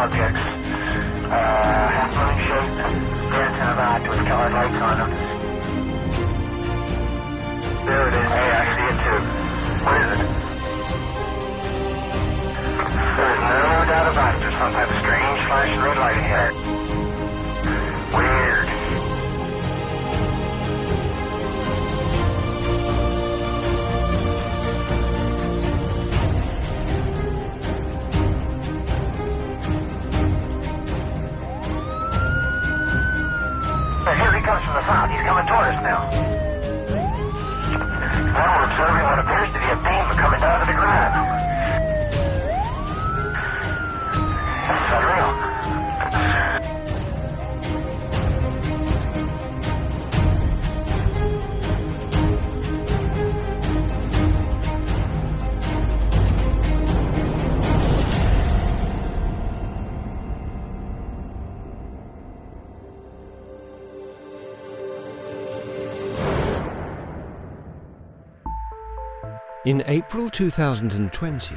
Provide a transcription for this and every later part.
objects, half-moon shaped, dancing about with colored lights on them. There it is. Hey, I see it too. What is it? There's no doubt about it. There's some type of strange flashing red light ahead. Weird. Here he comes from the south. He's coming toward us now. Now we're observing what appears to be a beam coming down to the ground. This is unreal. In April 2020,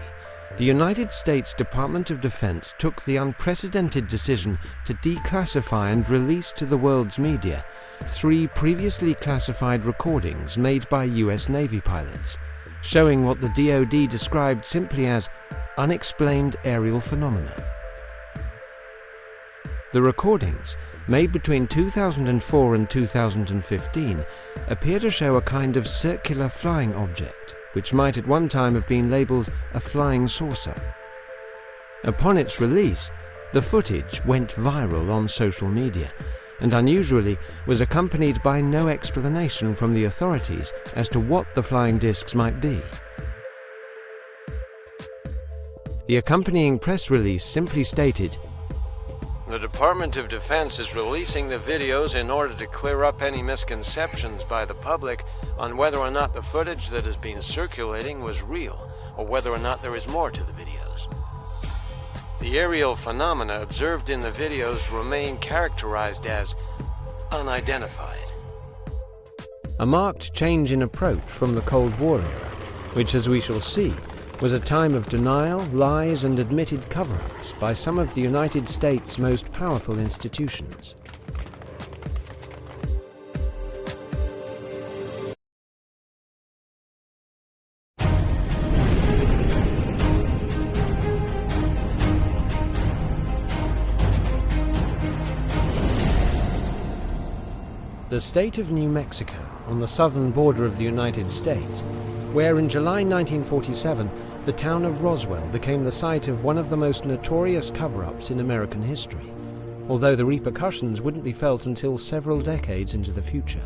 the United States Department of Defense took the unprecedented decision to declassify and release to the world's media 3 previously classified recordings made by US Navy pilots, showing what the DoD described simply as unexplained aerial phenomena. The recordings, made between 2004 and 2015, appear to show a kind of circular flying object, which might at one time have been labelled a flying saucer. Upon its release, the footage went viral on social media, and unusually was accompanied by no explanation from the authorities as to what the flying discs might be. The accompanying press release simply stated, "The Department of Defense is releasing the videos in order to clear up any misconceptions by the public on whether or not the footage that has been circulating was real, or whether or not there is more to the videos. The aerial phenomena observed in the videos remain characterized as unidentified." A marked change in approach from the Cold War era, which, as we shall see, was a time of denial, lies, and admitted cover-ups by some of the United States' most powerful institutions. The state of New Mexico, on the southern border of the United States, where in July 1947 the town of Roswell became the site of one of the most notorious cover-ups in American history, although the repercussions wouldn't be felt until several decades into the future.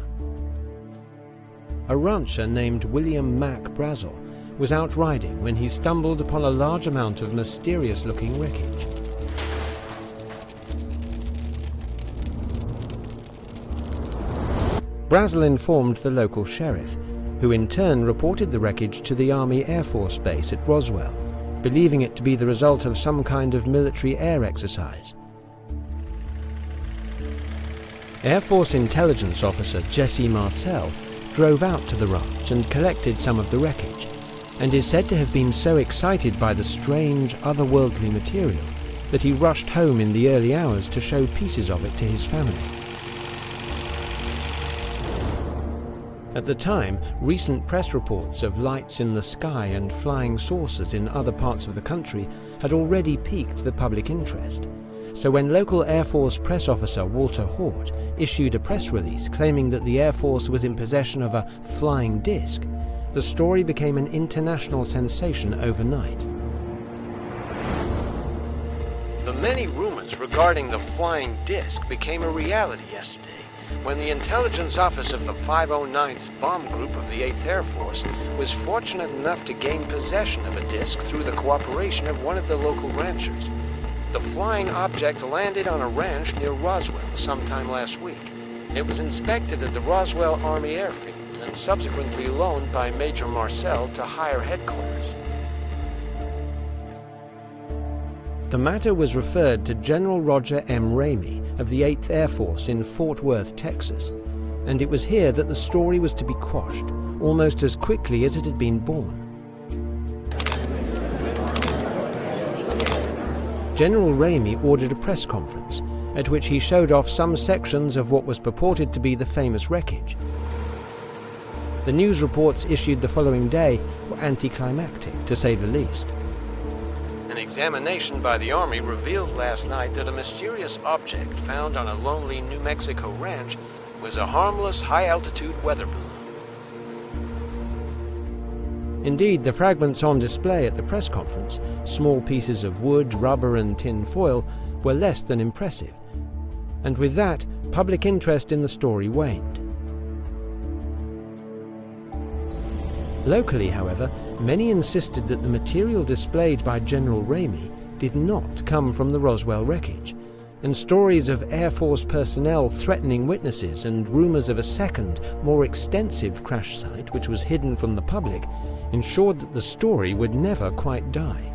A rancher named William Mack Brazel was out riding when he stumbled upon a large amount of mysterious-looking wreckage. Brazel informed the local sheriff, who in turn reported the wreckage to the Army Air Force Base at Roswell, believing it to be the result of some kind of military air exercise. Air Force Intelligence Officer Jesse Marcel drove out to the ranch and collected some of the wreckage, and is said to have been so excited by the strange, otherworldly material that he rushed home in the early hours to show pieces of it to his family. At the time, recent press reports of lights in the sky and flying saucers in other parts of the country had already piqued the public interest. So when local Air Force press officer Walter Haut issued a press release claiming that the Air Force was in possession of a flying disc, the story became an international sensation overnight. The many rumors regarding the flying disc became a reality yesterday, when the intelligence office of the 509th Bomb Group of the 8th Air Force was fortunate enough to gain possession of a disc through the cooperation of one of the local ranchers. The flying object landed on a ranch near Roswell sometime last week. It was inspected at the Roswell Army Airfield and subsequently loaned by Major Marcel to higher headquarters. The matter was referred to General Roger M. Ramey of the 8th Air Force in Fort Worth, Texas, and it was here that the story was to be quashed, almost as quickly as it had been born. General Ramey ordered a press conference, at which he showed off some sections of what was purported to be the famous wreckage. The news reports issued the following day were anticlimactic, to say the least. An examination by the Army revealed last night that a mysterious object found on a lonely New Mexico ranch was a harmless high-altitude weather balloon. Indeed, the fragments on display at the press conference, small pieces of wood, rubber and tin foil, were less than impressive, and with that, public interest in the story waned. Locally, however, many insisted that the material displayed by General Ramey did not come from the Roswell wreckage, and stories of Air Force personnel threatening witnesses and rumors of a second, more extensive crash site which was hidden from the public ensured that the story would never quite die.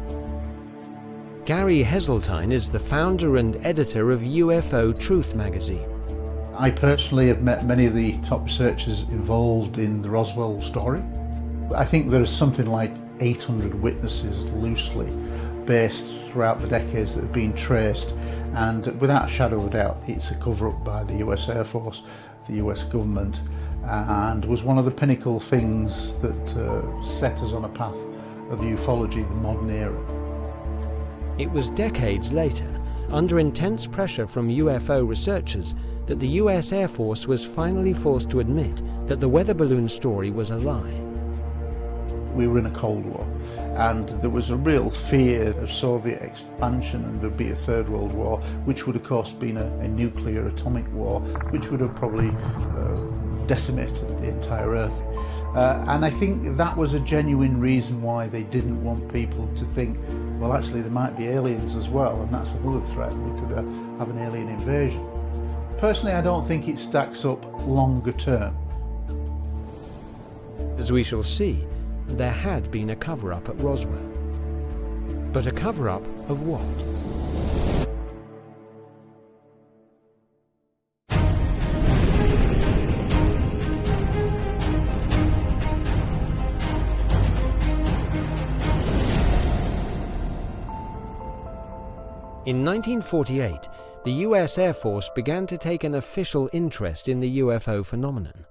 Gary Heseltine is the founder and editor of UFO Truth magazine. I personally have met many of the top researchers involved in the Roswell story. I think there is something like 800 witnesses loosely based throughout the decades that have been traced, and without a shadow of a doubt it's a cover-up by the US Air Force, the US government, and was one of the pinnacle things that set us on a path of ufology, the modern era. It was decades later, under intense pressure from UFO researchers, that the US Air Force was finally forced to admit that the weather balloon story was a lie. We were in a Cold War, and there was a real fear of Soviet expansion, and there'd be a Third World War, which would of course been a nuclear atomic war, which would have probably decimated the entire Earth. And I think that was a genuine reason why they didn't want people to think, well, actually there might be aliens as well, and that's another threat. We could have an alien invasion. Personally, I don't think it stacks up longer term. As we shall see, there had been a cover-up at Roswell. But a cover-up of what? In 1948, the US Air Force began to take an official interest in the UFO phenomenon.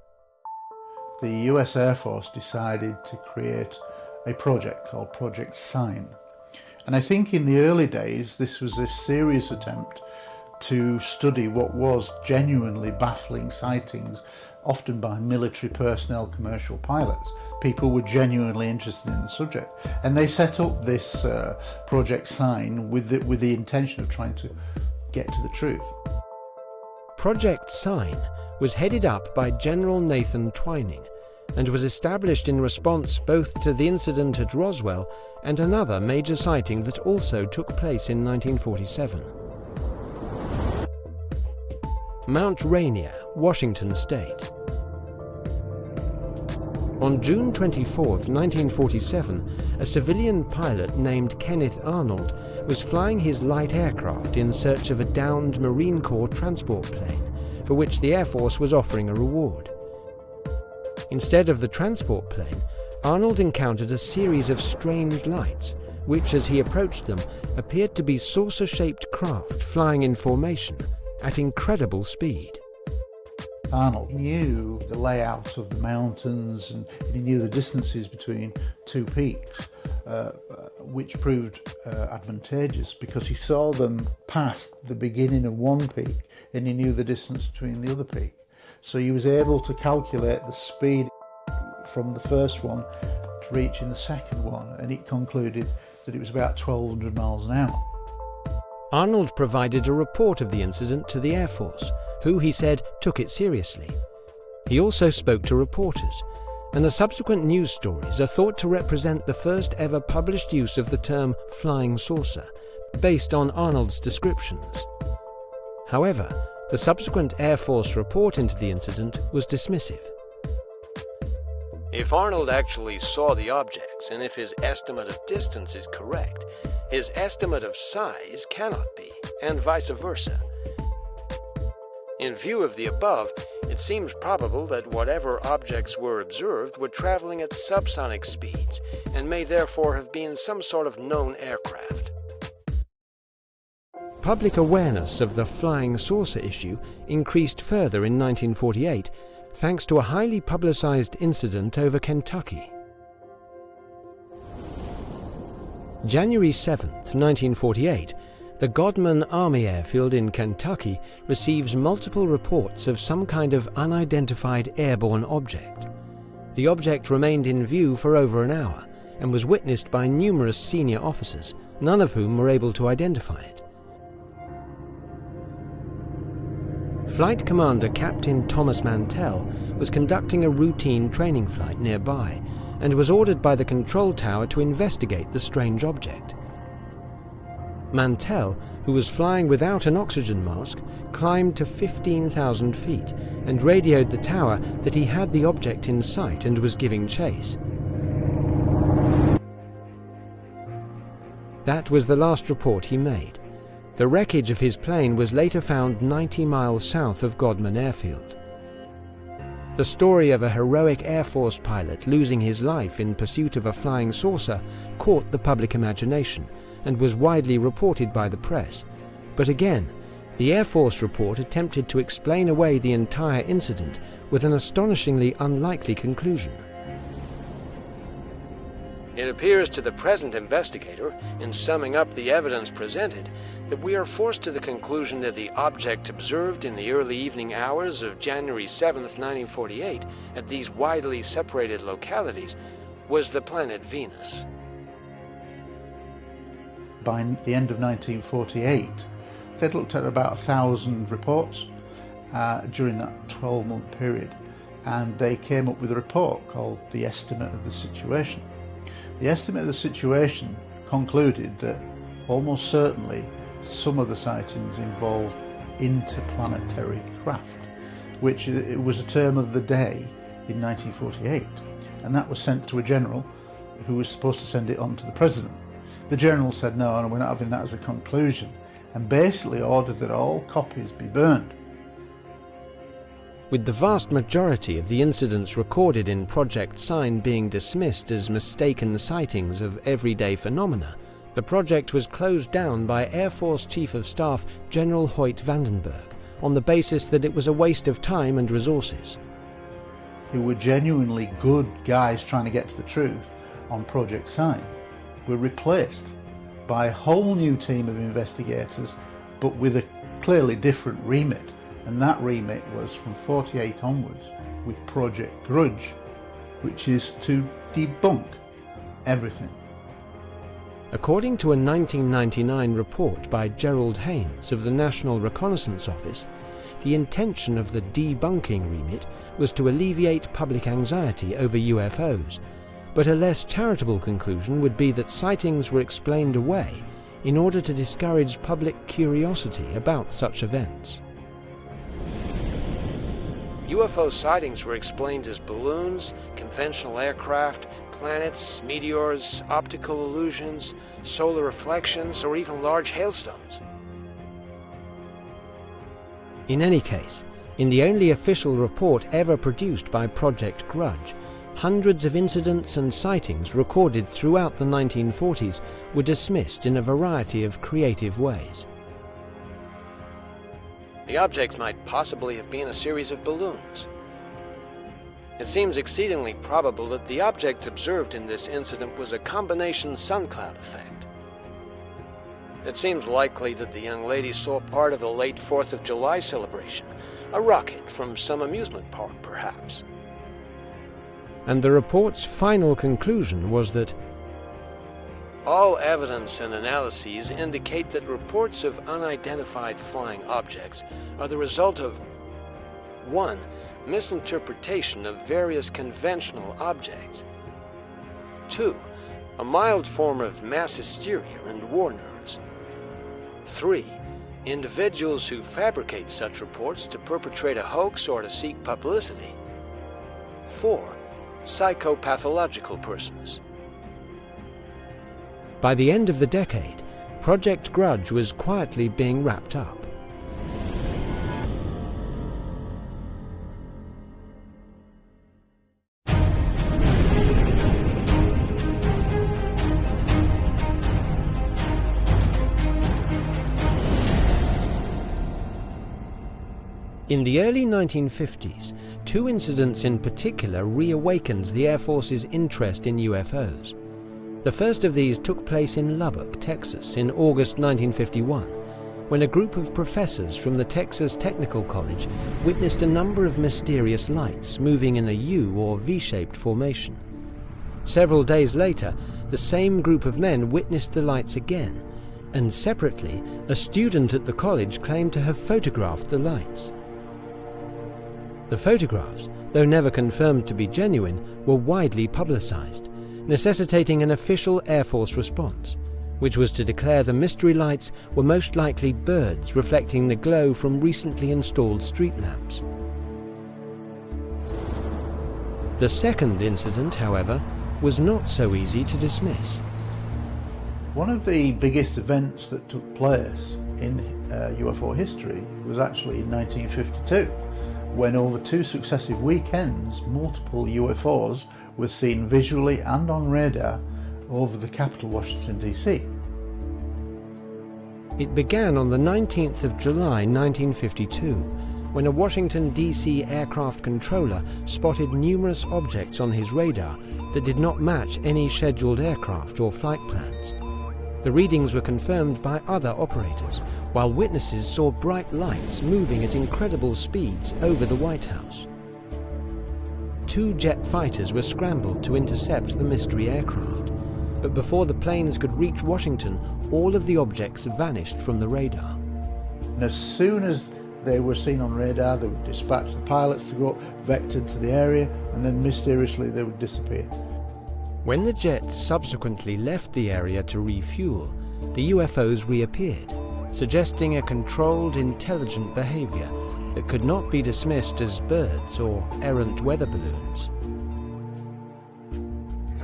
The US Air Force decided to create a project called Project Sign. And I think in the early days this was a serious attempt to study what was genuinely baffling sightings, often by military personnel, commercial pilots. People were genuinely interested in the subject, and they set up this Project Sign with the intention of trying to get to the truth. Project Sign was headed up by General Nathan Twining and was established in response both to the incident at Roswell and another major sighting that also took place in 1947. Mount Rainier, Washington State. On June 24, 1947, a civilian pilot named Kenneth Arnold was flying his light aircraft in search of a downed Marine Corps transport plane, for which the Air Force was offering a reward. Instead of the transport plane, Arnold encountered a series of strange lights, which, as he approached them, appeared to be saucer-shaped craft flying in formation at incredible speed. Arnold knew the layout of the mountains, and he knew the distances between two peaks, which proved advantageous because he saw them past the beginning of one peak and he knew the distance between the other peak. So he was able to calculate the speed from the first one to reaching the second one, and it concluded that it was about 1,200 miles an hour. Arnold provided a report of the incident to the Air Force, who, he said, took it seriously. He also spoke to reporters, and the subsequent news stories are thought to represent the first ever published use of the term flying saucer, based on Arnold's descriptions. However, the subsequent Air Force report into the incident was dismissive. If Arnold actually saw the objects, and if his estimate of distance is correct, his estimate of size cannot be, and vice versa. In view of the above, it seems probable that whatever objects were observed were traveling at subsonic speeds, and may therefore have been some sort of known aircraft. public awareness of the flying saucer issue increased further in 1948 thanks to a highly publicized incident over Kentucky. January 7th, 1948, the Godman Army Airfield in Kentucky receives multiple reports of some kind of unidentified airborne object. The object remained in view for over an hour and was witnessed by numerous senior officers, none of whom were able to identify it. Flight Commander Captain Thomas Mantell was conducting a routine training flight nearby and was ordered by the control tower to investigate the strange object. Mantell, who was flying without an oxygen mask, climbed to 15,000 feet and radioed the tower that he had the object in sight and was giving chase. That was the last report he made. The wreckage of his plane was later found 90 miles south of Godman Airfield. The story of a heroic Air Force pilot losing his life in pursuit of a flying saucer caught the public imagination and was widely reported by the press. But again, the Air Force report attempted to explain away the entire incident with an astonishingly unlikely conclusion. It appears to the present investigator, in summing up the evidence presented, that we are forced to the conclusion that the object observed in the early evening hours of January 7th, 1948, at these widely separated localities, was the planet Venus. By the end of 1948, they'd looked at about 1,000 reports during that 12-month period, and they came up with a report called the Estimate of the Situation. The estimate of the situation concluded that almost certainly some of the sightings involved interplanetary craft, which it was a term of the day in 1948, and that was sent to a general who was supposed to send it on to the president. The general said no, we're not having that as a conclusion, and basically ordered that all copies be burned. With the vast majority of the incidents recorded in Project Sign being dismissed as mistaken sightings of everyday phenomena, the project was closed down by Air Force Chief of Staff General Hoyt Vandenberg on the basis that it was a waste of time and resources. Who were genuinely good guys trying to get to the truth on Project Sign were replaced by a whole new team of investigators, but with a clearly different remit. And that remit was from 48 onwards with Project Grudge, which is to debunk everything. According to a 1999 report by Gerald Haynes of the National Reconnaissance Office, the intention of the debunking remit was to alleviate public anxiety over UFOs, but a less charitable conclusion would be that sightings were explained away in order to discourage public curiosity about such events. UFO sightings were explained as balloons, conventional aircraft, planets, meteors, optical illusions, solar reflections, or even large hailstones. In any case, in the only official report ever produced by Project Grudge, hundreds of incidents and sightings recorded throughout the 1940s were dismissed in a variety of creative ways. The objects might possibly have been a series of balloons. It seems exceedingly probable that the object observed in this incident was a combination sun cloud effect. It seems likely that the young lady saw part of the late 4th of July celebration, a rocket from some amusement park perhaps. And the report's final conclusion was that all evidence and analyses indicate that reports of unidentified flying objects are the result of 1. Misinterpretation of various conventional objects, 2. A mild form of mass hysteria and war nerves, 3. Individuals who fabricate such reports to perpetrate a hoax or to seek publicity, 4. Psychopathological persons. By the end of the decade, Project Grudge was quietly being wrapped up. In the early 1950s, two incidents in particular reawakened the Air Force's interest in UFOs. The first of these took place in Lubbock, Texas, in August 1951, when a group of professors from the Texas Technical College witnessed a number of mysterious lights moving in a U or V-shaped formation. Several days later, the same group of men witnessed the lights again, and separately, a student at the college claimed to have photographed the lights. The photographs, though never confirmed to be genuine, were widely publicized, necessitating an official Air Force response, which was to declare the mystery lights were most likely birds reflecting the glow from recently installed street lamps. The second incident, however, was not so easy to dismiss. One of the biggest events that took place in UFO history was actually in 1952, when over two successive weekends, multiple UFOs were seen visually and on radar over the capital, Washington, D.C. It began on the 19th of July 1952, when a Washington, D.C. aircraft controller spotted numerous objects on his radar that did not match any scheduled aircraft or flight plans. The readings were confirmed by other operators, while witnesses saw bright lights moving at incredible speeds over the White House. Two jet fighters were scrambled to intercept the mystery aircraft, but before the planes could reach Washington, all of the objects vanished from the radar. And as soon as they were seen on radar, they would dispatch the pilots to go vectored to the area, and then mysteriously they would disappear. When the jets subsequently left the area to refuel, the UFOs reappeared, suggesting a controlled, intelligent behavior that could not be dismissed as birds or errant weather balloons.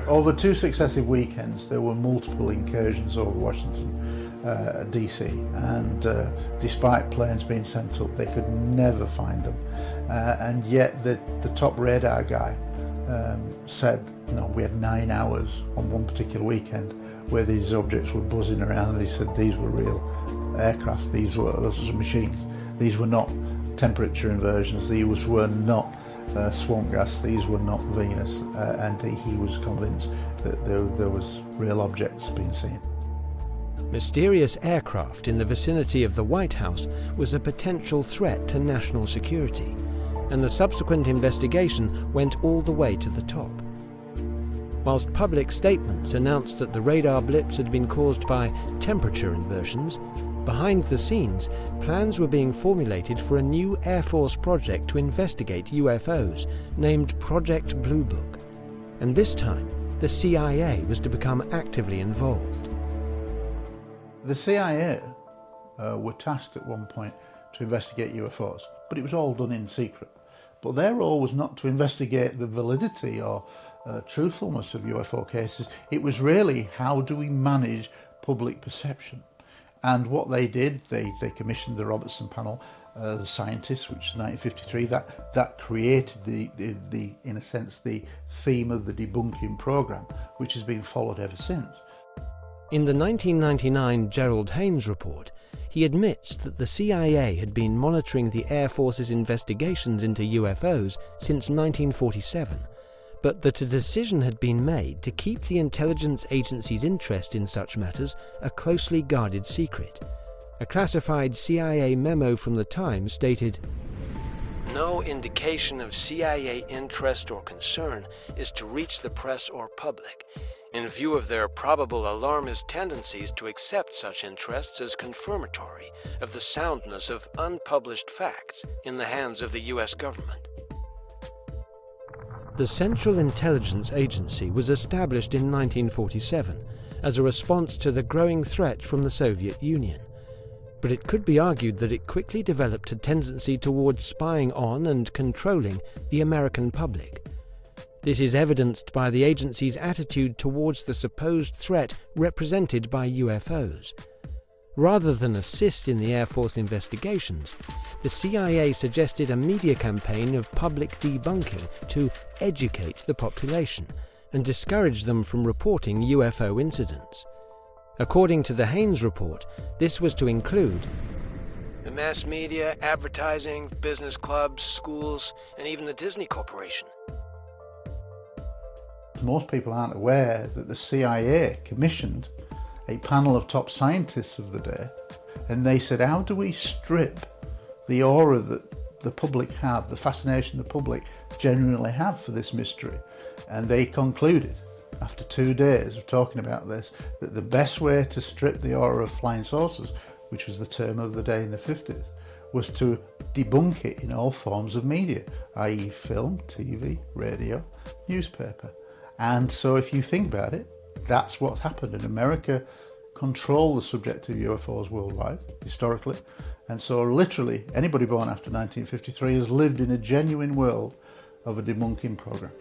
Over two successive weekends, there were multiple incursions over Washington, D.C., and despite planes being sent up, they could never find them. And yet the top radar guy said, we had 9 hours on one particular weekend where these objects were buzzing around, and he said these were real aircraft, those were machines. These were not temperature inversions, these were not swamp gas, these were not Venus, and he was convinced that there was real objects being seen. Mysterious aircraft in the vicinity of the White House was a potential threat to national security, and the subsequent investigation went all the way to the top. Whilst public statements announced that the radar blips had been caused by temperature inversions, behind the scenes, plans were being formulated for a new Air Force project to investigate UFOs, named Project Blue Book. And this time, the CIA was to become actively involved. The CIA were tasked at one point to investigate UFOs, but it was all done in secret. But their role was not to investigate the validity or truthfulness of UFO cases. It was really, how do we manage public perception? And what they did, they commissioned the Robertson panel, the scientists, which is 1953, that created the in a sense, the theme of the debunking program, which has been followed ever since. In the 1999 Gerald Haynes report, he admits that the CIA had been monitoring the Air Force's investigations into UFOs since 1947, but that a decision had been made to keep the intelligence agency's interest in such matters a closely guarded secret. A classified CIA memo from the time stated, "No indication of CIA interest or concern is to reach the press or public, in view of their probable alarmist tendencies to accept such interests as confirmatory of the soundness of unpublished facts in the hands of the U.S. government." The Central Intelligence Agency was established in 1947 as a response to the growing threat from the Soviet Union, but it could be argued that it quickly developed a tendency towards spying on and controlling the American public. This is evidenced by the agency's attitude towards the supposed threat represented by UFOs. Rather than assist in the Air Force investigations, the CIA suggested a media campaign of public debunking to educate the population and discourage them from reporting UFO incidents. According to the Haynes report, this was to include The mass media, advertising, business clubs, schools, and even the Disney Corporation. Most people aren't aware that the CIA commissioned a panel of top scientists of the day, and they said, how do we strip the aura that the public have, the fascination the public generally have for this mystery? And they concluded, after 2 days of talking about this, that the best way to strip the aura of flying saucers, which was the term of the day in the 50s, was to debunk it in all forms of media, i.e. film, TV, radio, newspaper. And so if you think about it, that's what happened. And America controlled the subject of UFOs worldwide, historically. And so literally anybody born after 1953 has lived in a genuine world of a debunking program.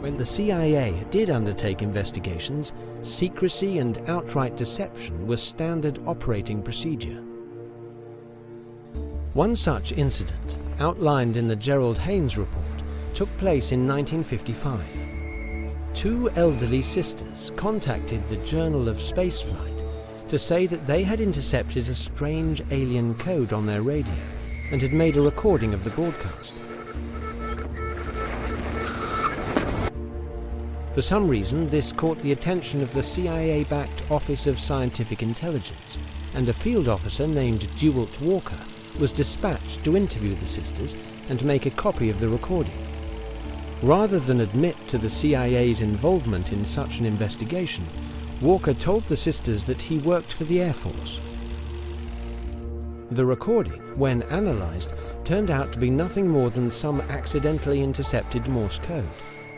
When the CIA did undertake investigations, secrecy and outright deception was standard operating procedure. One such incident, outlined in the Gerald Haynes report, took place in 1955. Two elderly sisters contacted the Journal of Spaceflight to say that they had intercepted a strange alien code on their radio and had made a recording of the broadcast. For some reason, this caught the attention of the CIA-backed Office of Scientific Intelligence, and a field officer named Dewalt Walker was dispatched to interview the sisters and make a copy of the recording. Rather than admit to the CIA's involvement in such an investigation, Walker told the sisters that he worked for the Air Force. The recording, when analysed, turned out to be nothing more than some accidentally intercepted Morse code,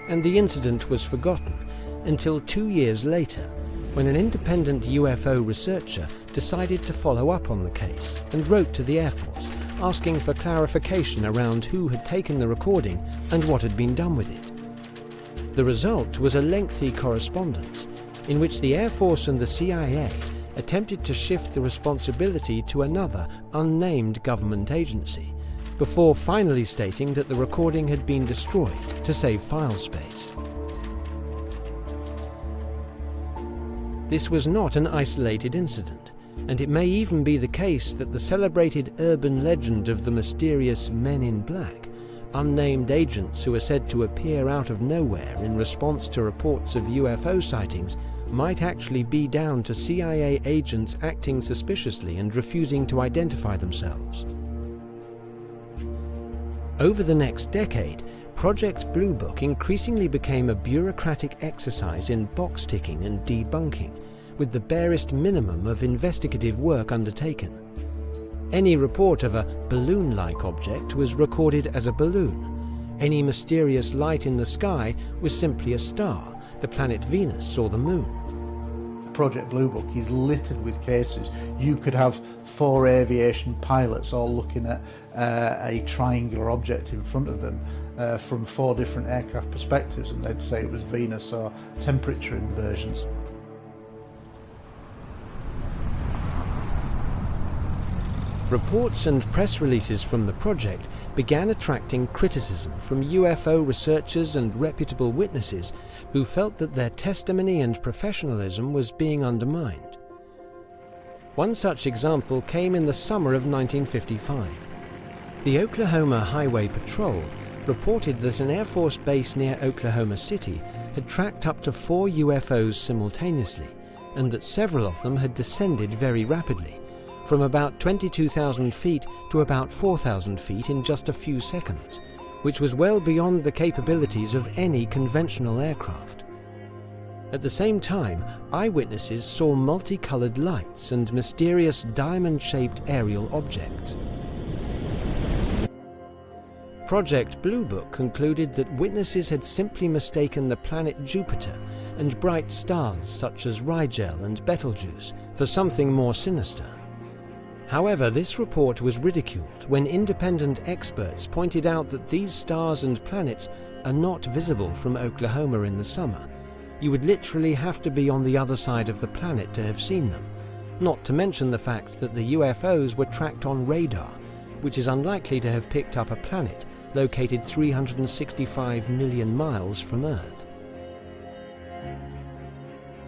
and the incident was forgotten until 2 years later, when an independent UFO researcher decided to follow up on the case and wrote to the Air Force, asking for clarification around who had taken the recording and what had been done with it. The result was a lengthy correspondence in which the Air Force and the CIA attempted to shift the responsibility to another unnamed government agency, before finally stating that the recording had been destroyed to save file space. This was not an isolated incident, and it may even be the case that the celebrated urban legend of the mysterious Men in Black, unnamed agents who are said to appear out of nowhere in response to reports of UFO sightings, might actually be down to CIA agents acting suspiciously and refusing to identify themselves. Over the next decade, Project Blue Book increasingly became a bureaucratic exercise in box-ticking and debunking, with the barest minimum of investigative work undertaken. Any report of a balloon-like object was recorded as a balloon. Any mysterious light in the sky was simply a star, the planet Venus or the Moon. Project Blue Book is littered with cases. You could have 4 aviation pilots all looking at a triangular object in front of them from 4 different aircraft perspectives, and they'd say it was Venus or temperature inversions. Reports and press releases from the project began attracting criticism from UFO researchers and reputable witnesses who felt that their testimony and professionalism was being undermined. One such example came in the summer of 1955. The Oklahoma Highway Patrol reported that an Air Force base near Oklahoma City had tracked up to 4 UFOs simultaneously, and that several of them had descended very rapidly, from about 22,000 feet to about 4,000 feet in just a few seconds, which was well beyond the capabilities of any conventional aircraft. At the same time, eyewitnesses saw multicolored lights and mysterious diamond-shaped aerial objects. Project Blue Book concluded that witnesses had simply mistaken the planet Jupiter and bright stars such as Rigel and Betelgeuse for something more sinister. However, this report was ridiculed when independent experts pointed out that these stars and planets are not visible from Oklahoma in the summer. You would literally have to be on the other side of the planet to have seen them, not to mention the fact that the UFOs were tracked on radar, which is unlikely to have picked up a planet located 365 million miles from Earth.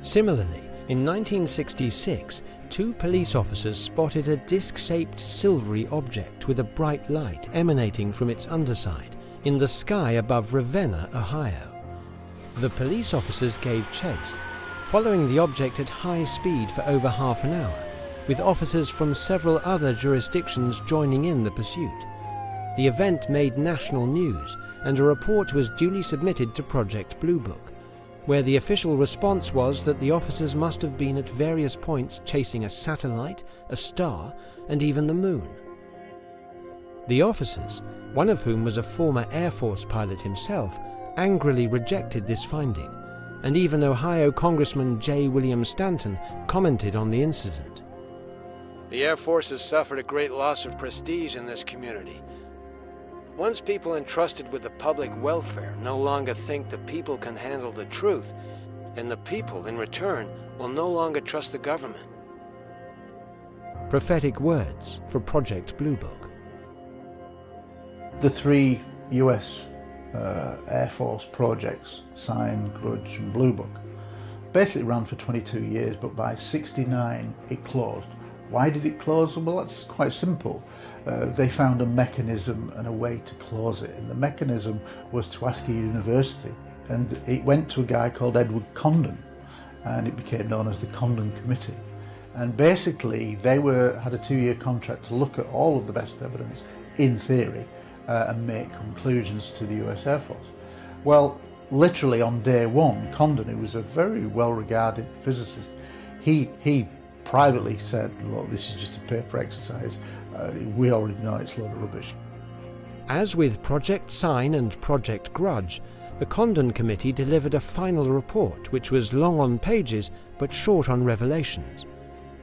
Similarly, in 1966, 2 police officers spotted a disc-shaped silvery object with a bright light emanating from its underside in the sky above Ravenna, Ohio. The police officers gave chase, following the object at high speed for over half an hour, with officers from several other jurisdictions joining in the pursuit. The event made national news, and a report was duly submitted to Project Blue Book, where the official response was that the officers must have been at various points chasing a satellite, a star, and even the moon. The officers, one of whom was a former Air Force pilot himself, angrily rejected this finding, and even Ohio Congressman J. William Stanton commented on the incident. The Air Force has suffered a great loss of prestige in this community. Once people entrusted with the public welfare no longer think the people can handle the truth, and the people, in return, will no longer trust the government. Prophetic words for Project Blue Book. The 3 US Air Force projects, Sign, Grudge and Blue Book, basically ran for 22 years, but by '69 it closed. Why did it close? Well, that's quite simple. They found a mechanism and a way to close it, and the mechanism was to ask a university, and it went to a guy called Edward Condon, and it became known as the Condon Committee. And basically they had a 2-year contract to look at all of the best evidence in theory and make conclusions to the US Air Force. Well, literally on day 1, Condon, who was a very well-regarded physicist, he privately said, look, this is just a paper exercise, we already know it's a load of rubbish. As with Project Sign and Project Grudge, the Condon Committee delivered a final report which was long on pages but short on revelations.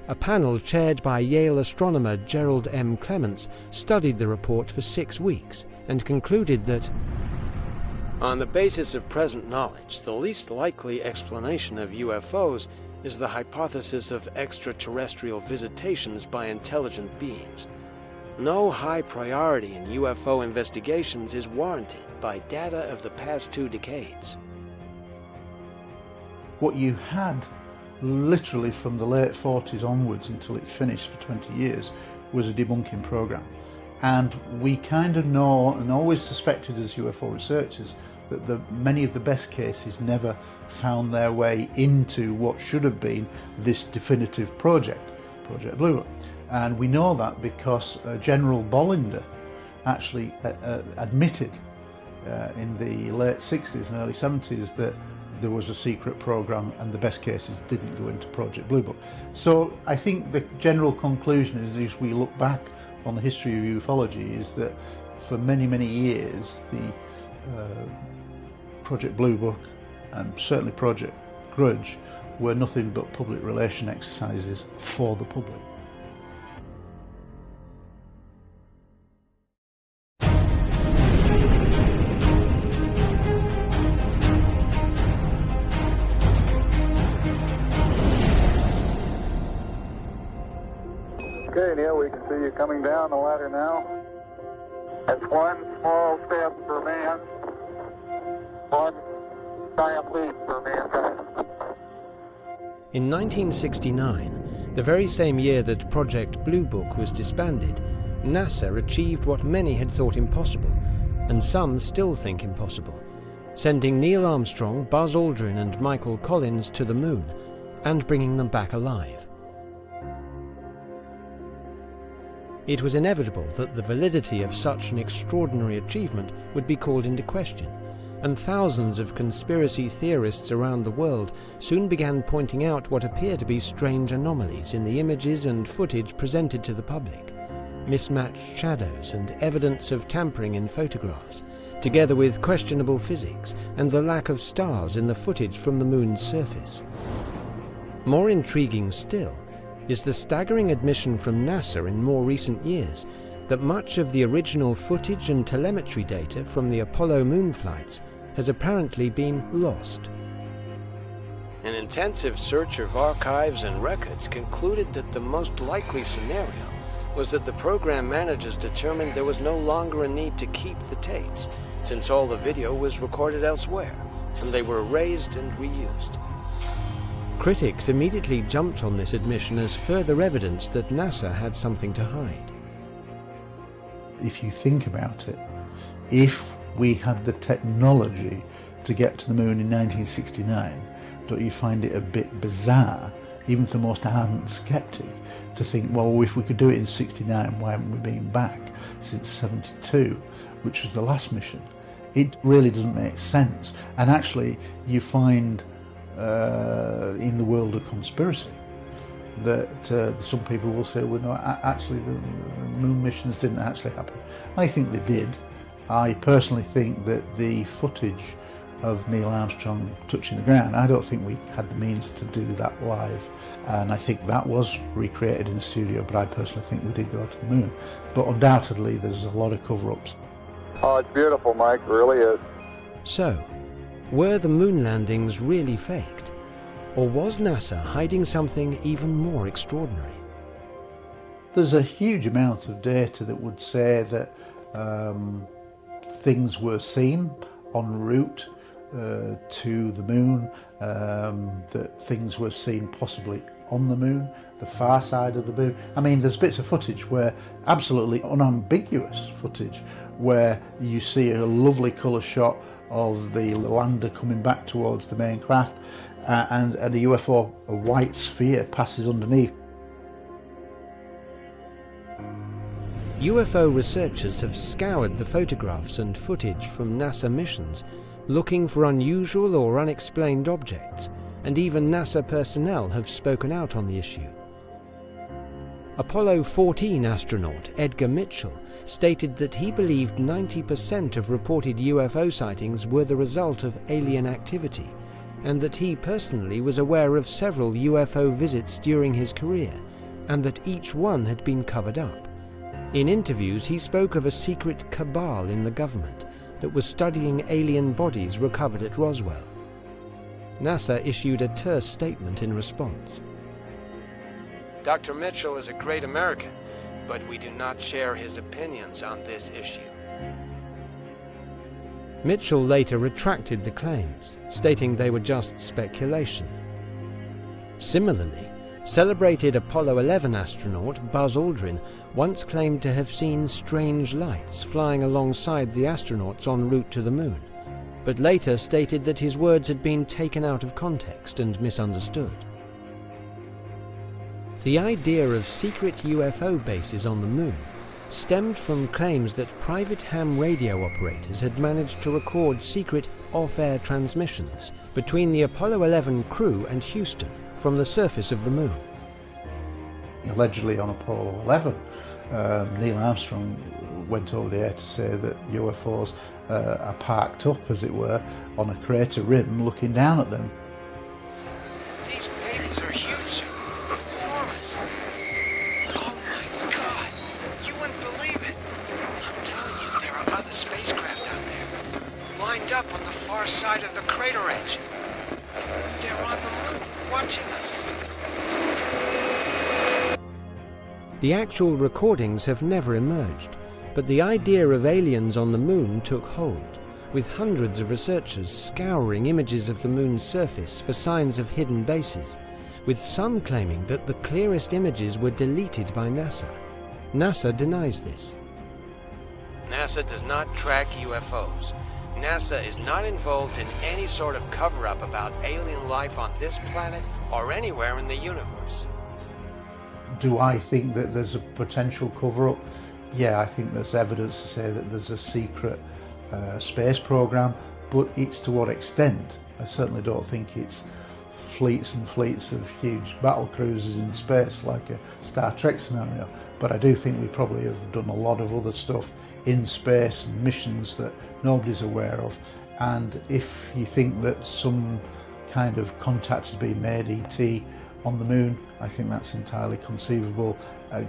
A panel chaired by Yale astronomer Gerald M. Clements studied the report for 6 weeks and concluded that, on the basis of present knowledge, the least likely explanation of UFOs is the hypothesis of extraterrestrial visitations by intelligent beings. No high priority in UFO investigations is warranted by data of the past 2 decades. What you had literally from the late 40s onwards until it finished for 20 years was a debunking program. And we kind of know and always suspected as UFO researchers that many of the best cases never found their way into what should have been this definitive project, Project Blue Book. And we know that because General Bollinger actually admitted in the late 60s and early 70s that there was a secret program and the best cases didn't go into Project Blue Book. So I think the general conclusion is, as we look back on the history of ufology, is that for many, many years the Project Blue Book and certainly Project Grudge were nothing but public relation exercises for the public. Okay, Neil, we can see you coming down the ladder now. That's one small step for man, one giant leap for mankind. in 1969, the very same year that Project Blue Book was disbanded, NASA achieved what many had thought impossible, and some still think impossible, sending Neil Armstrong, Buzz Aldrin and Michael Collins to the moon, and bringing them back alive. It was inevitable that the validity of such an extraordinary achievement would be called into question, and thousands of conspiracy theorists around the world soon began pointing out what appear to be strange anomalies in the images and footage presented to the public, mismatched shadows and evidence of tampering in photographs, together with questionable physics and the lack of stars in the footage from the moon's surface. More intriguing still is the staggering admission from NASA in more recent years that much of the original footage and telemetry data from the Apollo moon flights has apparently been lost. An intensive search of archives and records concluded that the most likely scenario was that the program managers determined there was no longer a need to keep the tapes, since all the video was recorded elsewhere, and they were erased and reused. Critics immediately jumped on this admission as further evidence that NASA had something to hide. If you think about it, if we had the technology to get to the moon in 1969, don't you find it a bit bizarre, even for the most ardent skeptic, to think, well, if we could do it in 69, why haven't we been back since 72, which was the last mission? It really doesn't make sense. And actually, you find in the world of conspiracy that some people will say, well, no, actually the moon missions didn't actually happen. I think they did. I personally think that the footage of Neil Armstrong touching the ground, I don't think we had the means to do that live, and I think that was recreated in the studio, but I personally think we did go to the moon. But undoubtedly there's a lot of cover-ups. Oh, it's beautiful, Mike, it really is. So, were the moon landings really faked? Or was NASA hiding something even more extraordinary? There's a huge amount of data that would say that things were seen en route to the moon, that things were seen possibly on the moon, the far side of the moon. I mean, there's bits of footage where, absolutely unambiguous footage, where you see a lovely colour shot of the lander coming back towards the main craft, and a UFO, a white sphere, passes underneath. UFO researchers have scoured the photographs and footage from NASA missions, looking for unusual or unexplained objects, and even NASA personnel have spoken out on the issue. Apollo 14 astronaut Edgar Mitchell stated that he believed 90% of reported UFO sightings were the result of alien activity, and that he personally was aware of several UFO visits during his career, and that each one had been covered up. In interviews, he spoke of a secret cabal in the government that was studying alien bodies recovered at Roswell. NASA issued a terse statement in response. Dr. Mitchell is a great American, but we do not share his opinions on this issue. Mitchell later retracted the claims, stating they were just speculation. Similarly, celebrated Apollo 11 astronaut Buzz Aldrin once claimed to have seen strange lights flying alongside the astronauts en route to the moon, but later stated that his words had been taken out of context and misunderstood. The idea of secret UFO bases on the moon stemmed from claims that private ham radio operators had managed to record secret off-air transmissions between the Apollo 11 crew and Houston from the surface of the moon. Allegedly on Apollo 11, Neil Armstrong went over the air to say that UFOs are parked up, as it were, on a crater rim looking down at them. These babies are huge, sir. Enormous. Oh my God. You wouldn't believe it. I'm telling you, there are other spacecraft out there, lined up on the far side of the crater edge. They're on the moon, watching us. The actual recordings have never emerged, but the idea of aliens on the moon took hold, with hundreds of researchers scouring images of the moon's surface for signs of hidden bases, with some claiming that the clearest images were deleted by NASA. NASA denies this. NASA does not track UFOs. NASA is not involved in any sort of cover-up about alien life on this planet or anywhere in the universe. Do I think that there's a potential cover-up? Yeah, I think there's evidence to say that there's a secret space program, but it's to what extent? I certainly don't think it's fleets and fleets of huge battle cruisers in space like a Star Trek scenario, but I do think we probably have done a lot of other stuff in space and missions that nobody's aware of. And if you think that some kind of contact has been made, ET, on the moon, I think that's entirely conceivable,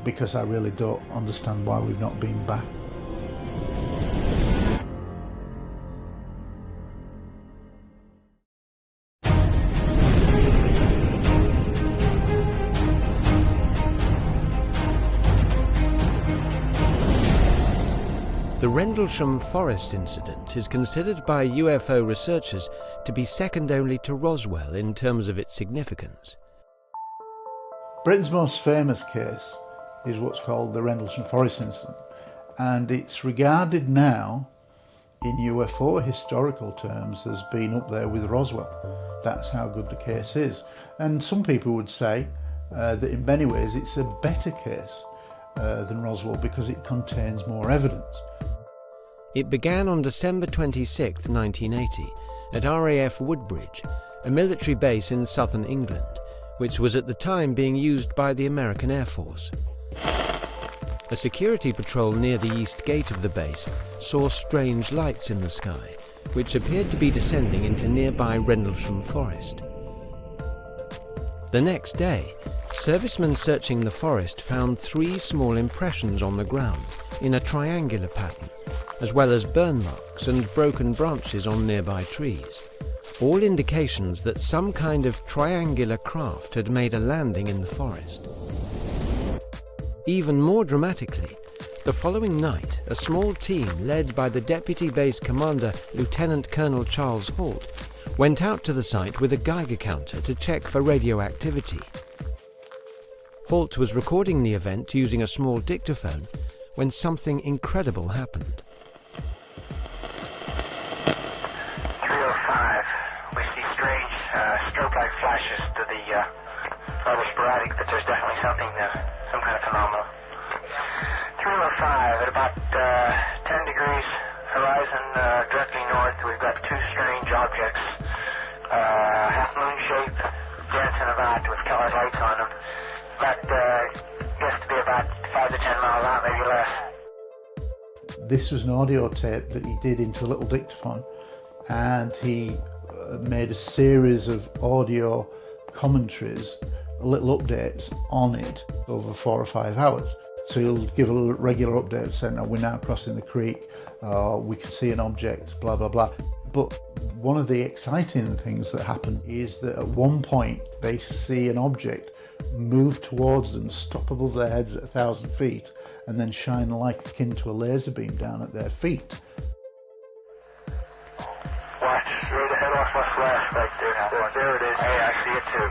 because I really don't understand why we've not been back. The Rendlesham Forest incident is considered by UFO researchers to be second only to Roswell in terms of its significance. Britain's most famous case is what's called the Rendlesham Forest incident, and it's regarded now in UFO historical terms as being up there with Roswell. That's how good the case is. And some people would say that in many ways it's a better case than Roswell because it contains more evidence. It began on December 26, 1980, at RAF Woodbridge, a military base in southern England, which was at the time being used by the American Air Force. A security patrol near the east gate of the base saw strange lights in the sky, which appeared to be descending into nearby Rendlesham Forest. The next day, servicemen searching the forest found 3 small impressions on the ground in a triangular pattern, as well as burn marks and broken branches on nearby trees, all indications that some kind of triangular craft had made a landing in the forest. Even more dramatically, the following night, a small team led by the Deputy Base Commander, Lieutenant Colonel Charles Holt, went out to the site with a Geiger counter to check for radioactivity. Holt was recording the event using a small dictaphone when something incredible happened. 305. We see strange strobe-like flashes to the rather sporadic, but there's definitely something, some kind of phenomenon. 305 at about 10 degrees horizon directly north. We've got 2 strange objects, half-moon shape, dancing about with colored lights on them. Guess to be about 5 to 10 miles out, maybe less. This was an audio tape that he did into a little dictaphone, and he made a series of audio commentaries, little updates on it over 4 or 5 hours. So he'll give a regular update saying, we're now crossing the creek, we can see an object, blah, blah, blah. But one of the exciting things that happened is that at one point they see an object move towards them, stop above their heads at 1,000 feet, and then shine like akin to a laser beam down at their feet. Watch, straight ahead off west, right there. There it is. Hey, I see it too.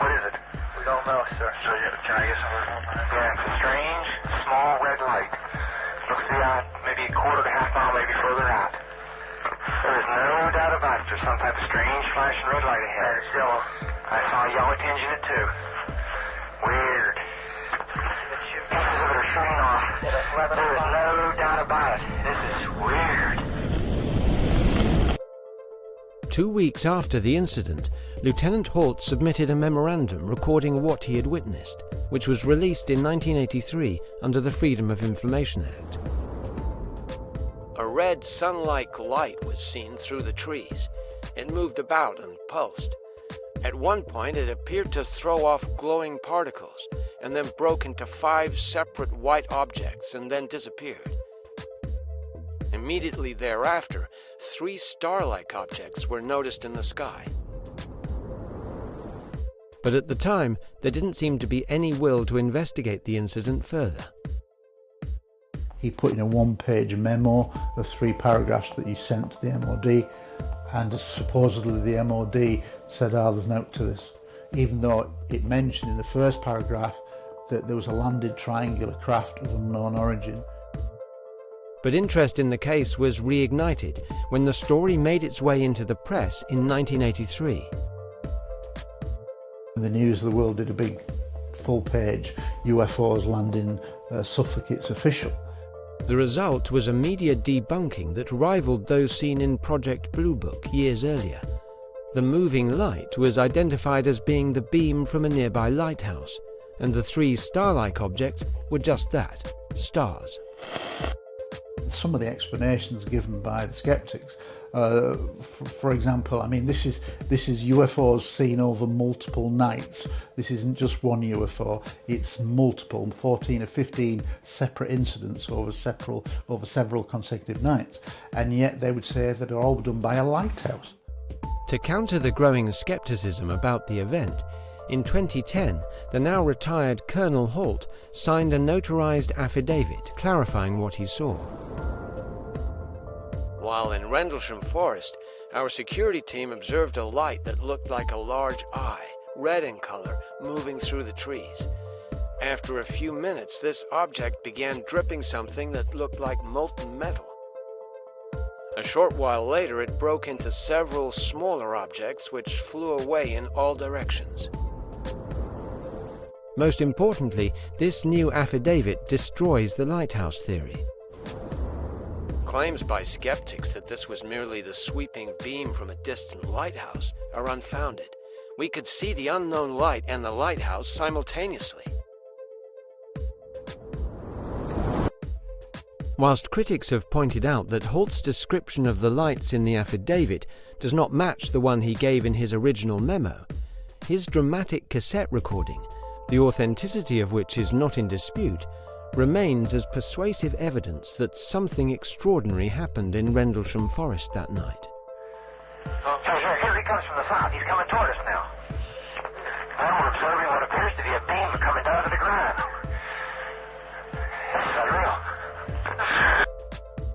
What is it? We don't know, sir. So can I get some? Yeah, it's a strange, small red light. Looks to be out maybe a quarter to half mile, maybe further out. There is no doubt about it. There's some type of strange flashing red light ahead. It's yellow. I saw a yellow tinge in it too. Weird. Pieces of it are shooting off. There is no doubt about it. This is weird. 2 weeks after the incident, Lieutenant Holt submitted a memorandum recording what he had witnessed, which was released in 1983 under the Freedom of Information Act. A red sun-like light was seen through the trees. It moved about and pulsed. At one point, it appeared to throw off glowing particles, and then broke into 5 separate white objects and then disappeared. Immediately thereafter, 3 star-like objects were noticed in the sky. But at the time, there didn't seem to be any will to investigate the incident further. He put in a 1-page memo of 3 paragraphs that he sent to the MOD, and supposedly the MOD said, there's no to this, even though it mentioned in the first paragraph that there was a landed triangular craft of unknown origin. But interest in the case was reignited when the story made its way into the press in 1983. The News of the World did a big full-page UFOs land in Suffolk, it's official. The result was a media debunking that rivaled those seen in Project Blue Book years earlier. The moving light was identified as being the beam from a nearby lighthouse, and the 3 star-like objects were just that, stars. Some of the explanations given by the skeptics, for example, this is UFOs seen over multiple nights. This isn't just one UFO, it's multiple, 14 or 15 separate incidents over several consecutive nights, and yet they would say that they're all done by a lighthouse. To counter the growing skepticism about the event, in 2010, the now retired Colonel Holt signed a notarized affidavit clarifying what he saw. while in Rendlesham Forest, our security team observed a light that looked like a large eye, red in color, moving through the trees. After a few minutes, this object began dripping something that looked like molten metal. A short while later, it broke into several smaller objects which flew away in all directions. Most importantly, this new affidavit destroys the lighthouse theory. Claims by skeptics that this was merely the sweeping beam from a distant lighthouse are unfounded. We could see the unknown light and the lighthouse simultaneously. Whilst critics have pointed out that Holt's description of the lights in the affidavit does not match the one he gave in his original memo, his dramatic cassette recording, the authenticity of which is not in dispute, remains as persuasive evidence that something extraordinary happened in Rendlesham Forest that night. Okay, here he comes from the south. He's coming toward us now. Now we're observing what appears to be a beam coming down to the ground. This is unreal.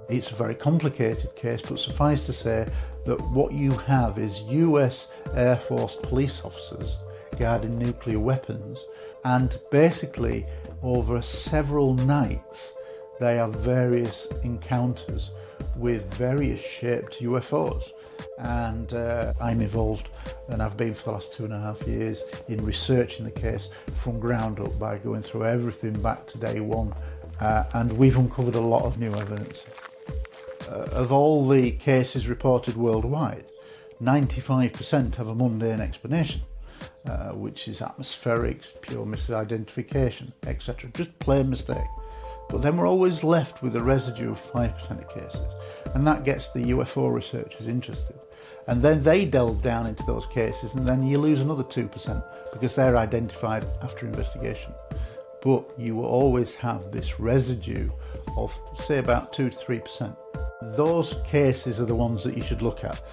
It's a very complicated case, but suffice to say that what you have is US Air Force police officers guarding nuclear weapons, and basically over several nights they have various encounters with various shaped UFOs. And I'm involved, and I've been for the last 2.5 years, in researching the case from ground up by going through everything back to day one, and we've uncovered a lot of new evidence. Of all the cases reported worldwide, 95% have a mundane explanation, which is atmospheric, pure misidentification, etc. Just plain mistake. But then we're always left with a residue of 5% of cases, and that gets the UFO researchers interested. And then they delve down into those cases, and then you lose another 2% because they're identified after investigation. But you will always have this residue of, say, about 2 to 3%. Those cases are the ones that you should look at.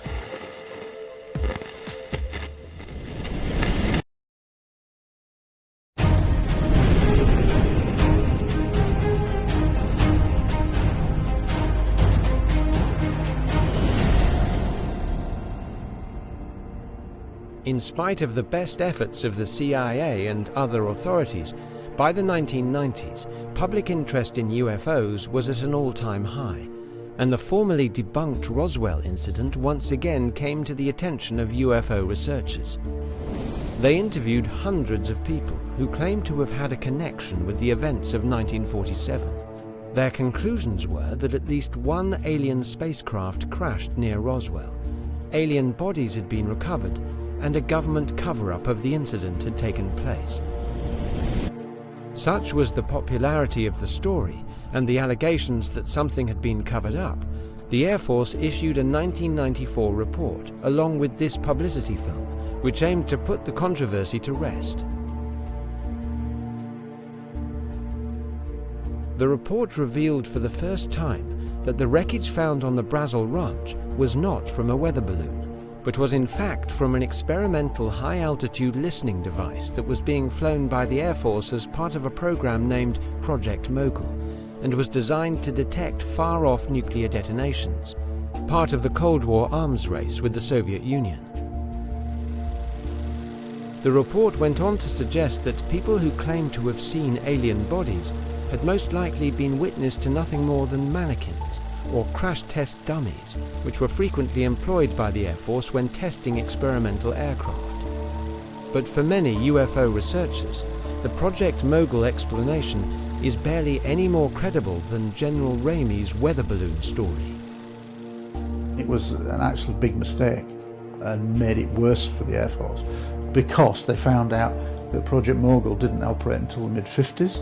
In spite of the best efforts of the CIA and other authorities, by the 1990s, public interest in UFOs was at an all-time high, and the formerly debunked Roswell incident once again came to the attention of UFO researchers. They interviewed hundreds of people who claimed to have had a connection with the events of 1947. Their conclusions were that at least one alien spacecraft crashed near Roswell, alien bodies had been recovered, and a government cover-up of the incident had taken place. Such was the popularity of the story and the allegations that something had been covered up, the Air Force issued a 1994 report along with this publicity film, which aimed to put the controversy to rest. The report revealed for the first time that the wreckage found on the Brazil Ranch was not from a weather balloon, but was in fact from an experimental high-altitude listening device that was being flown by the Air Force as part of a program named Project Mogul, and was designed to detect far-off nuclear detonations, part of the Cold War arms race with the Soviet Union. The report went on to suggest that people who claimed to have seen alien bodies had most likely been witness to nothing more than mannequins, or crash test dummies, which were frequently employed by the Air Force when testing experimental aircraft. But for many UFO researchers, the Project Mogul explanation is barely any more credible than General Ramey's weather balloon story. It was an actually big mistake and made it worse for the Air Force because they found out that Project Mogul didn't operate until the mid-50s,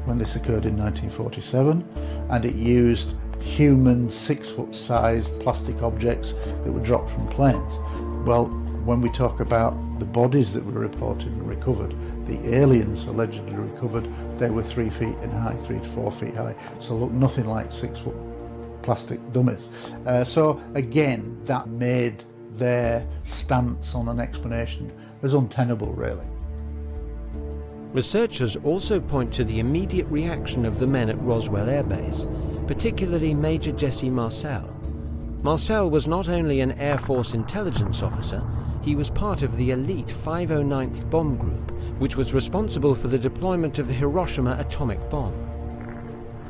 when this occurred in 1947, and it used human 6-foot sized plastic objects that were dropped from planes. Well, when we talk about the bodies that were reported and recovered, the aliens allegedly recovered, they were 3 feet in height, 3 to 4 feet high, so look nothing like 6-foot plastic dummies. So again, that made their stance on an explanation as untenable, really. Researchers also point to the immediate reaction of the men at Roswell Air Base, particularly Major Jesse Marcel, Marcel was not only an Air Force intelligence officer, he was part of the elite 509th Bomb Group, which was responsible for the deployment of the Hiroshima atomic bomb.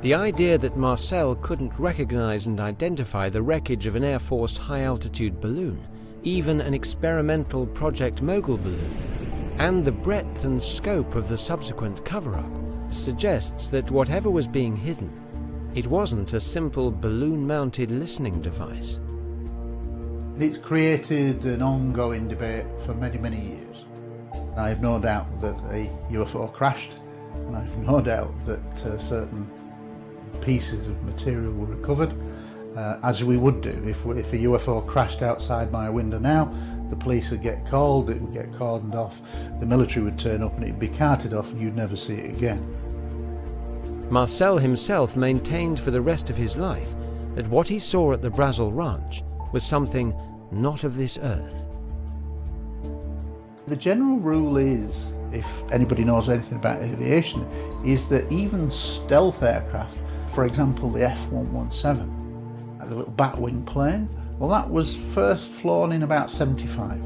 The idea that Marcel couldn't recognize and identify the wreckage of an Air Force high-altitude balloon, even an experimental Project Mogul balloon, and the breadth and scope of the subsequent cover-up suggests that whatever was being hidden, it wasn't a simple balloon-mounted listening device. It's created an ongoing debate for many, many years. I have no doubt that a UFO crashed, and I have no doubt that certain pieces of material were recovered, as we would do. If a UFO crashed outside my window now, the police would get called, it would get cordoned off, the military would turn up and it would be carted off and you'd never see it again. Marcel himself maintained for the rest of his life that what he saw at the Brazil Ranch was something not of this earth. The general rule is, if anybody knows anything about aviation, is that even stealth aircraft, for example the F-117, the little batwing plane, well, that was first flown in about 75,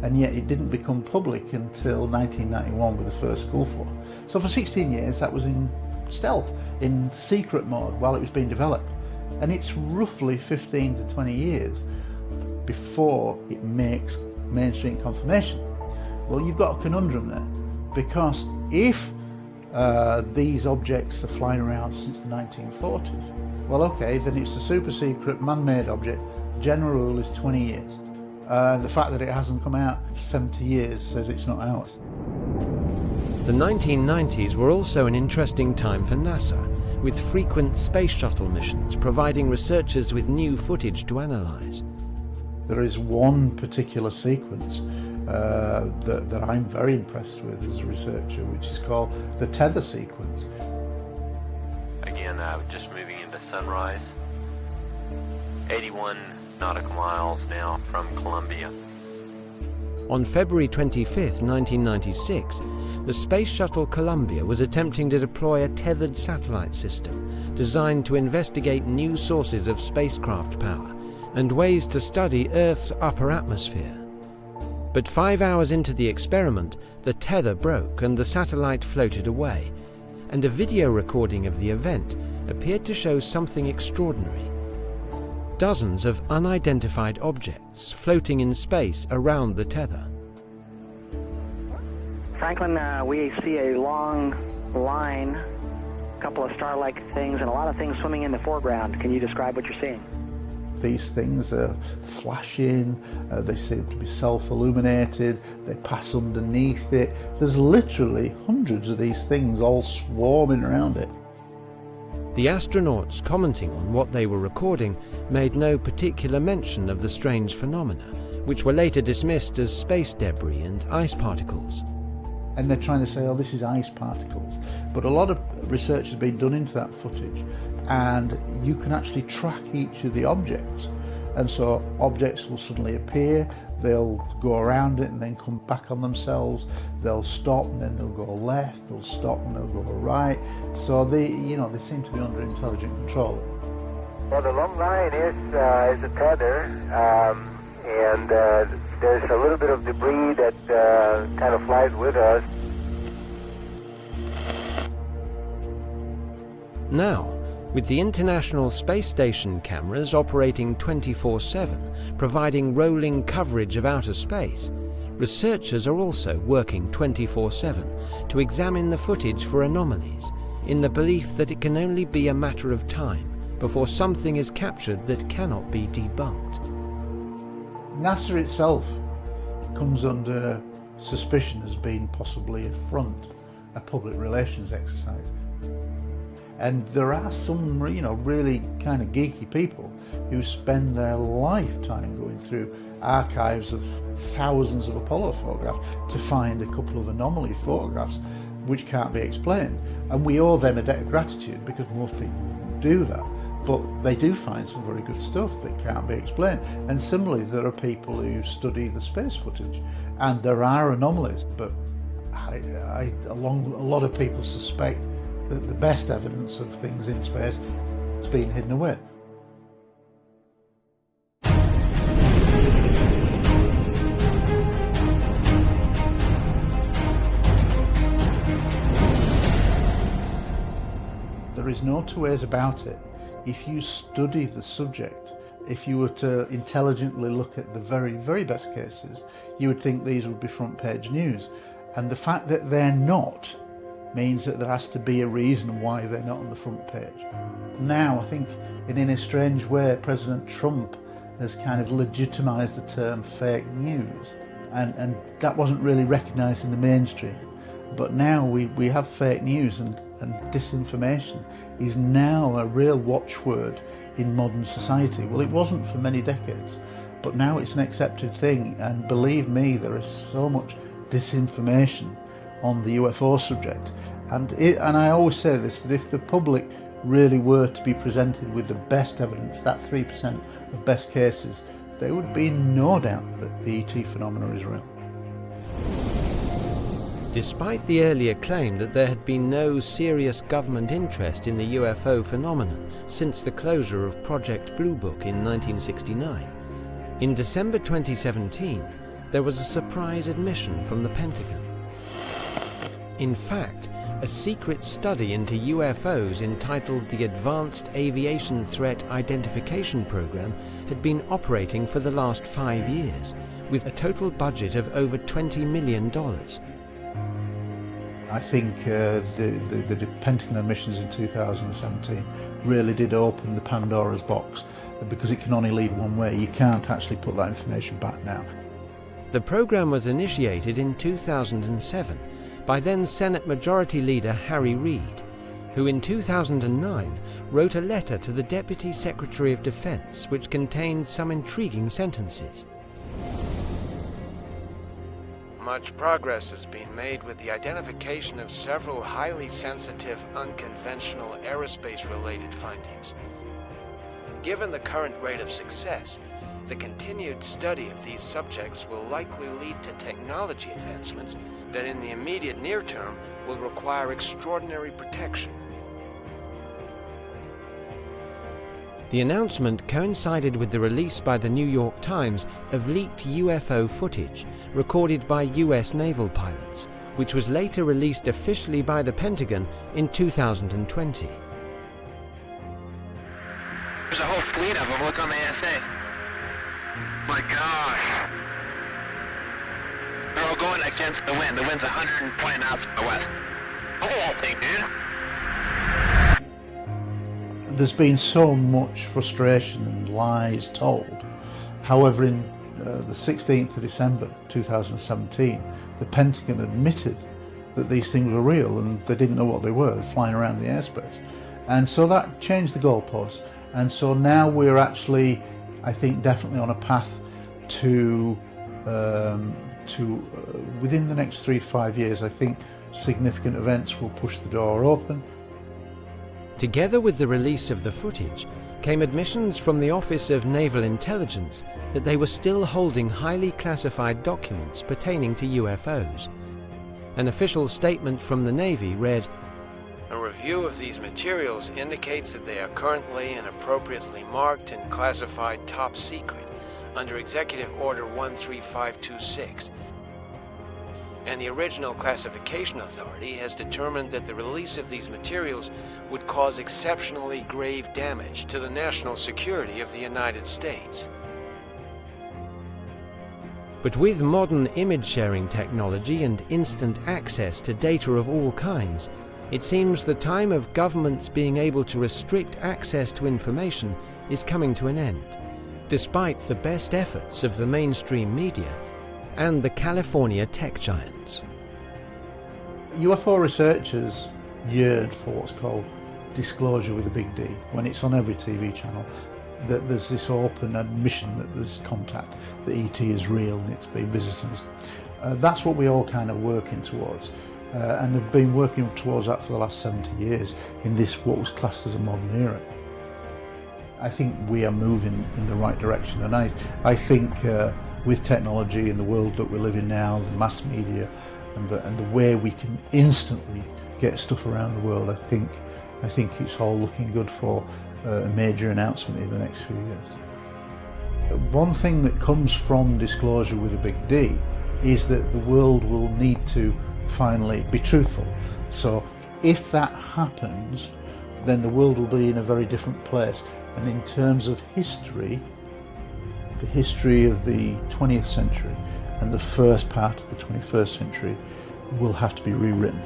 and yet it didn't become public until 1991 with the first Gulf War. So for 16 years that was in stealth, in secret mode while it was being developed, and it's roughly 15 to 20 years before it makes mainstream confirmation. Well, you've got a conundrum there, because if these objects are flying around since the 1940s, well, okay, then it's a super secret man-made object. The general rule is 20 years. The fact that it hasn't come out for 70 years says it's not ours. The 1990s were also an interesting time for NASA, with frequent space shuttle missions providing researchers with new footage to analyze. There is one particular sequence that I'm very impressed with as a researcher, which is called the tether sequence. Again, just moving into sunrise. 81 nautical miles now from Columbia. On February 25, 1996, the Space Shuttle Columbia was attempting to deploy a tethered satellite system designed to investigate new sources of spacecraft power and ways to study Earth's upper atmosphere. But 5 hours into the experiment, the tether broke and the satellite floated away, and a video recording of the event appeared to show something extraordinary. Dozens of unidentified objects floating in space around the tether. Franklin, we see a long line, a couple of star-like things, and a lot of things swimming in the foreground. Can you describe what you're seeing? These things are flashing, they seem to be self-illuminated, they pass underneath it. There's literally hundreds of these things all swarming around it. The astronauts commenting on what they were recording made no particular mention of the strange phenomena, which were later dismissed as space debris and ice particles. And they're trying to say, oh, this is ice particles. But a lot of research has been done into that footage, and you can actually track each of the objects. And so objects will suddenly appear, they'll go around it and then come back on themselves, they'll stop and then they'll go left, they'll stop and they'll go right. So they seem to be under intelligent control. Well, the long line is a tether, and there's a little bit of debris that kind of flies with us. Now, with the International Space Station cameras operating 24/7, providing rolling coverage of outer space, researchers are also working 24/7 to examine the footage for anomalies, in the belief that it can only be a matter of time before something is captured that cannot be debunked. NASA itself comes under suspicion as being possibly a front, a public relations exercise. And there are some, really kind of geeky people who spend their lifetime going through archives of thousands of Apollo photographs to find a couple of anomaly photographs which can't be explained. And we owe them a debt of gratitude, because most people wouldn't do that. But they do find some very good stuff that can't be explained. And similarly, there are people who study the space footage, and there are anomalies. But a lot of people suspect that the best evidence of things in space is being hidden away. is no two ways about it. If you study the subject, if you were to intelligently look at the very, very best cases, you would think these would be front page news. And the fact that they're not means that there has to be a reason why they're not on the front page. Now, I think in a strange way, President Trump has kind of legitimised the term fake news. And that wasn't really recognised in the mainstream. But now we have fake news, and disinformation is now a real watchword in modern society. Well, it wasn't for many decades, but now it's an accepted thing. And believe me, there is so much disinformation on the UFO subject. And I always say this, that if the public really were to be presented with the best evidence, that 3% of best cases, there would be no doubt that the ET phenomena is real. Despite the earlier claim that there had been no serious government interest in the UFO phenomenon since the closure of Project Blue Book in 1969, in December 2017, there was a surprise admission from the Pentagon. In fact, a secret study into UFOs entitled the Advanced Aviation Threat Identification Program had been operating for the last 5 years, with a total budget of over $20 million. I think the Pentagon admissions in 2017 really did open the Pandora's box, because it can only lead one way. You can't actually put that information back now. The program was initiated in 2007 by then Senate Majority Leader Harry Reid, who in 2009 wrote a letter to the Deputy Secretary of Defense which contained some intriguing sentences. Much progress has been made with the identification of several highly sensitive, unconventional aerospace-related findings. Given the current rate of success, the continued study of these subjects will likely lead to technology advancements that in the immediate near term will require extraordinary protection. The announcement coincided with the release by the New York Times of leaked UFO footage recorded by US naval pilots, which was later released officially by the Pentagon in 2020. There's a whole fleet of them. Look on the ASA. My gosh. They're all going against the wind. The wind's 120 knots from the west. Look at that thing, dude. There's been so much frustration and lies told. However, in the 16th of December 2017, the Pentagon admitted that these things were real and they didn't know what they were, flying around the airspace. And so that changed the goalposts. And so now we're actually, I think, definitely on a path to within the next 3 to 5 years, I think significant events will push the door open. Together with the release of the footage came admissions from the Office of Naval Intelligence that they were still holding highly classified documents pertaining to UFOs. An official statement from the Navy read, "A review of these materials indicates that they are currently and appropriately marked and classified top secret under Executive Order 13526. And the original classification authority has determined that the release of these materials would cause exceptionally grave damage to the national security of the United States." But with modern image-sharing technology and instant access to data of all kinds, it seems the time of governments being able to restrict access to information is coming to an end, despite the best efforts of the mainstream media and the California tech giants. UFO researchers yearn for what's called disclosure with a big D, when it's on every TV channel, that there's this open admission that there's contact, that ET is real and it's been visiting us. That's what we all kind of working towards, and have been working towards that for the last 70 years in this what was classed as a modern era. I think we are moving in the right direction, and I think with technology in the world that we live in now, the mass media and the way we can instantly get stuff around the world, I think it's all looking good for a major announcement in the next few years. One thing that comes from disclosure with a big D is that the world will need to finally be truthful. So if that happens, then the world will be in a very different place. And in terms of history, the history of the 20th century and the first part of the 21st century will have to be rewritten.